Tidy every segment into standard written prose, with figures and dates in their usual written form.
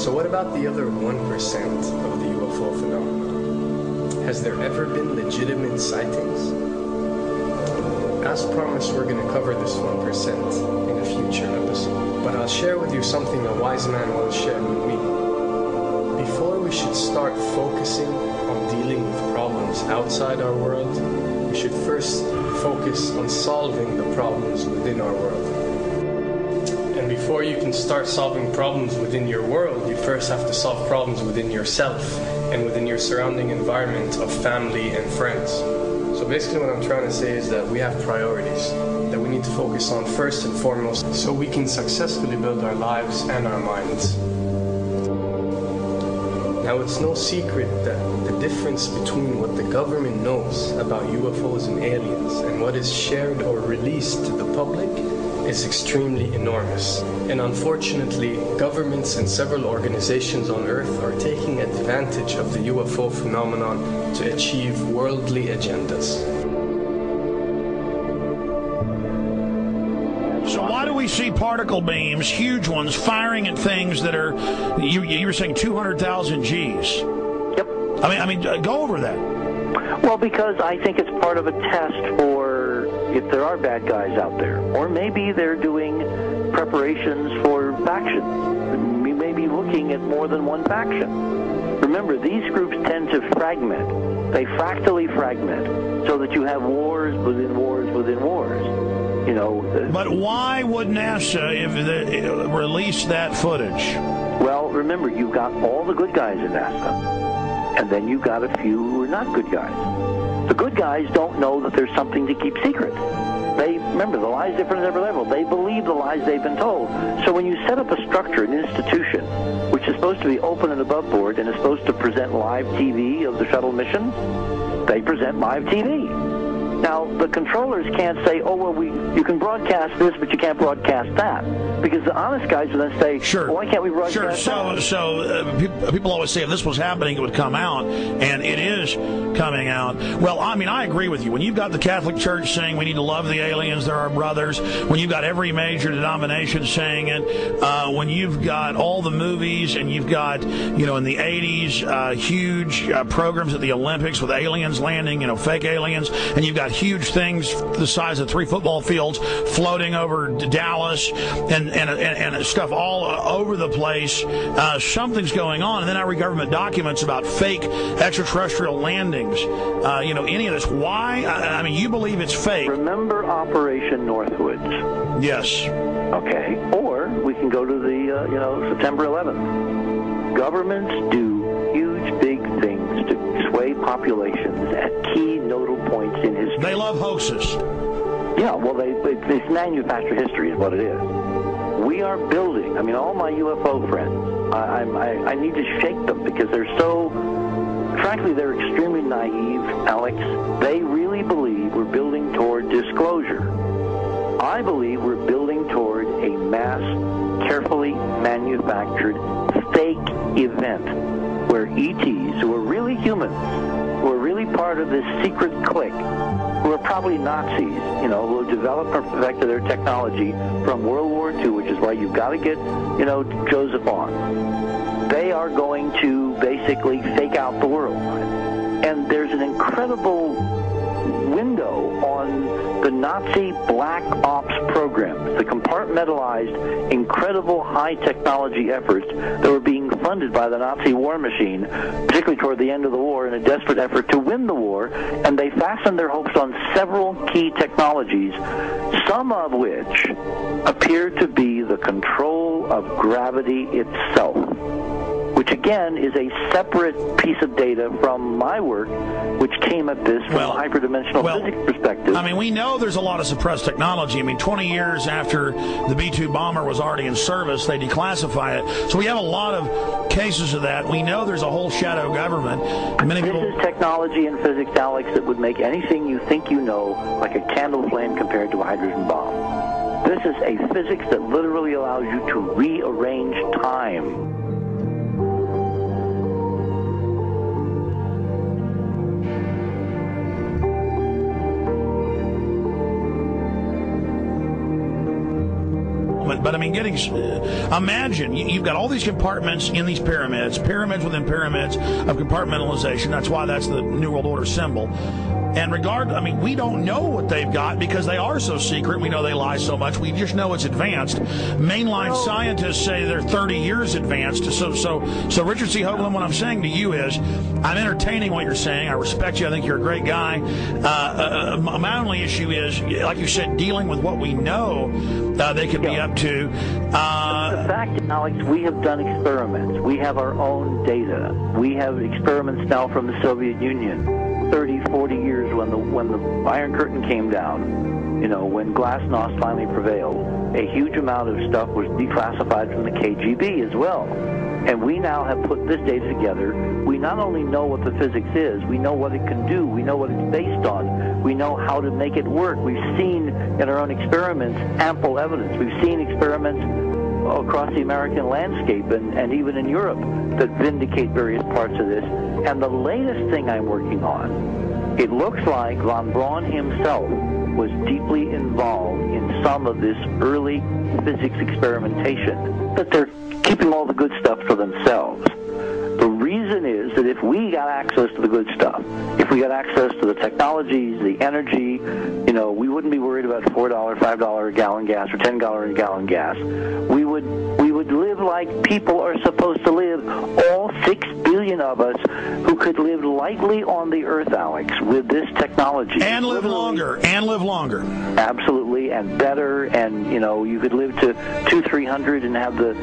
So what about the other 1% of the UFO phenomenon? Has there ever been legitimate sightings? As promised, we're going to cover this 1% in a future episode. But I'll share with you something a wise man once shared with me. Before we should start focusing on dealing with problems outside our world, we should first focus on solving the problems within our world. And before you can start solving problems within your world, you first have to solve problems within yourself and within your surrounding environment of family and friends. So basically what I'm trying to say is that we have priorities that we need to focus on first and foremost so we can successfully build our lives and our minds. Now, it's no secret that the difference between what the government knows about UFOs and aliens and what is shared or released to the public is extremely enormous. And unfortunately, governments and several organizations on Earth are taking advantage of the UFO phenomenon to achieve worldly agendas. We see particle beams, huge ones, firing at things that are, you were saying 200,000 Gs. Yep. I mean, go over that. Well, because I think it's part of a test for if there are bad guys out there. Or maybe they're doing preparations for factions. We may be looking at more than one faction. Remember, these groups tend to fragment. They fractally fragment so that you have wars within wars within wars. You know, but why would NASA release that footage? Well, remember, you've got all the good guys in NASA, and then you've got a few who are not good guys. The good guys don't know that there's something to keep secret. Remember, the lie's different at every level. They believe the lies they've been told. So when you set up a structure, an institution, which is supposed to be open and above board and is supposed to present live TV of the shuttle missions, they present live TV. Now, the controllers can't say, oh, well, you can broadcast this, but you can't broadcast that. Because the honest guys will then say, sure. Well, why can't we broadcast that? So people always say if this was happening, it would come out, and it is coming out. Well, I mean, I agree with you. When you've got the Catholic Church saying we need to love the aliens, they're our brothers, when you've got every major denomination saying it, when you've got all the movies, and you've got, in the 80s, huge programs at the Olympics with aliens landing, fake aliens, and you've got huge things the size of 3 football fields floating over Dallas and stuff all over the place. Something's going on. And then I read government documents about fake extraterrestrial landings. Any of this. Why? I mean, you believe it's fake. Remember Operation Northwoods? Yes. Okay. Or we can go to the, September 11th. Governments do huge, big things to sway populations at key nodal points in history. They love hoaxes. Yeah, well, it's manufactured history is what it is. We are building, all my UFO friends, I need to shake them because they're so, frankly, they're extremely naive, Alex. They really believe we're building toward disclosure. I believe we're building toward a mass, carefully manufactured fake event where ETs, who are really humans, who are really part of this secret clique, who are probably Nazis, who have developed or perfected their technology from World War II, which is why you've got to get, Joseph on. They are going to basically fake out the world. And there's an incredible window on the Nazi black ops programs, the compartmentalized, incredible high technology efforts that were being funded by the Nazi war machine, particularly toward the end of the war in a desperate effort to win the war, and they fastened their hopes on several key technologies, some of which appear to be the control of gravity itself, which again is a separate piece of data from my work, which came at this from a hyperdimensional physics perspective. We know there's a lot of suppressed technology. 20 years after the B-2 bomber was already in service, they declassify it. So we have a lot of cases of that. We know there's a whole shadow government. This is technology and physics, Alex, that would make anything you think you know like a candle flame compared to a hydrogen bomb. This is a physics that literally allows you to rearrange time. it. But I mean, imagine you've got all these compartments in these pyramids within pyramids of compartmentalization. That's why that's the New World Order symbol. And we don't know what they've got because they are so secret. We know they lie so much. We just know it's advanced. Mainline scientists say they're 30 years advanced. So Richard C. Hoagland, what I'm saying to you is, I'm entertaining what you're saying. I respect you. I think you're a great guy. My only issue is, like you said, dealing with what we know they could be up to. The fact, Alex, we have done experiments. We have our own data. We have experiments now from the Soviet Union. 30, 40 years when the Iron Curtain came down, when Glasnost finally prevailed, a huge amount of stuff was declassified from the KGB as well. And we now have put this data together. We not only know what the physics is, we know what it can do, we know what it's based on, we know how to make it work. We've seen in our own experiments ample evidence. We've seen experiments across the American landscape and even in Europe that vindicate various parts of this. And the latest thing I'm working on, it looks like von Braun himself was deeply involved in some of this early physics experimentation, but they're keeping all the good stuff for themselves. The reason is that if we got access to the good stuff, if we got access to the technologies, the energy, we wouldn't be worried about $4, $5 a gallon gas or $10 a gallon gas. We would live like people are supposed to live, all 6 billion of us who could live lightly on the earth, Alex, with this technology. And live longer. Absolutely, and better, and you could live to 200-300 and have the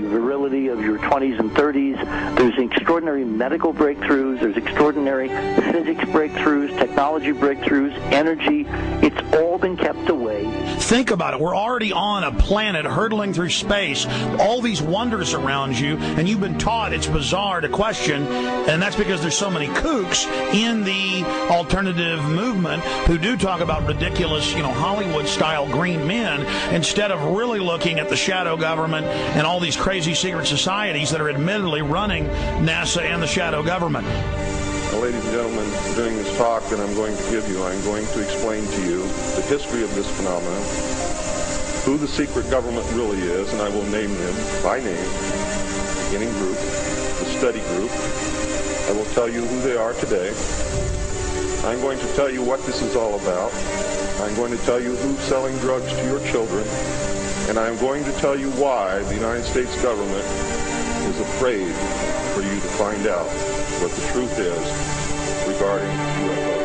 virility of your 20s and 30s. There's extraordinary medical breakthroughs, there's extraordinary physics breakthroughs, technology breakthroughs, energy. It's all been kept away. Think about it. We're already on a planet hurtling through space, all these wonders around you, and you've been taught it's bizarre to question, and that's because there's so many kooks in the alternative movement who do talk about ridiculous, Hollywood-style green men, instead of really looking at the shadow government and all these crazy secret societies that are admittedly running NASA and the shadow government. Well, ladies and gentlemen, during this talk that I'm going to give you, I'm going to explain to you the history of this phenomenon, who the secret government really is, and I will name them by name, the beginning group, the study group. I will tell you who they are today. I'm going to tell you what this is all about. I'm going to tell you who's selling drugs to your children, and I'm going to tell you why the United States government is afraid for you to find out what the truth is regarding UFOs.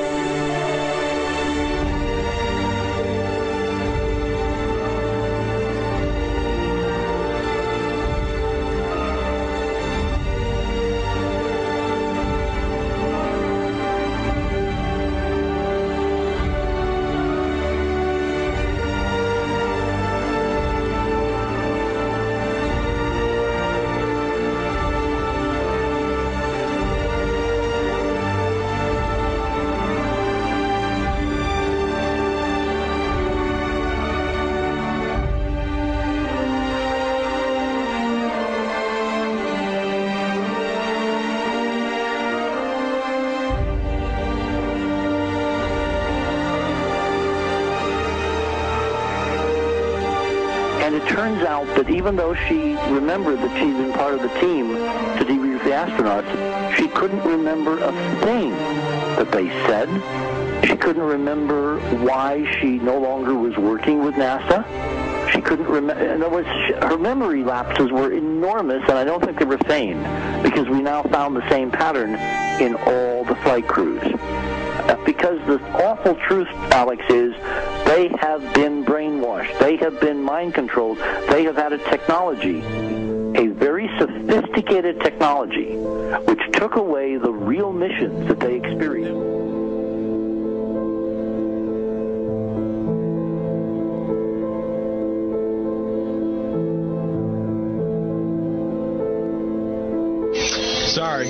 And it turns out that even though she remembered that she'd been part of the team to debrief the astronauts, she couldn't remember a thing that they said. She couldn't remember why she no longer was working with NASA. She couldn't remember. In other words, her memory lapses were enormous, and I don't think they were feigned, because we now found the same pattern in all the flight crews. Because the awful truth, Alex, is they have been brainwashed. They have been mind controlled. They have had a technology, a very sophisticated technology, which took away the real missions that they experienced. Sorry.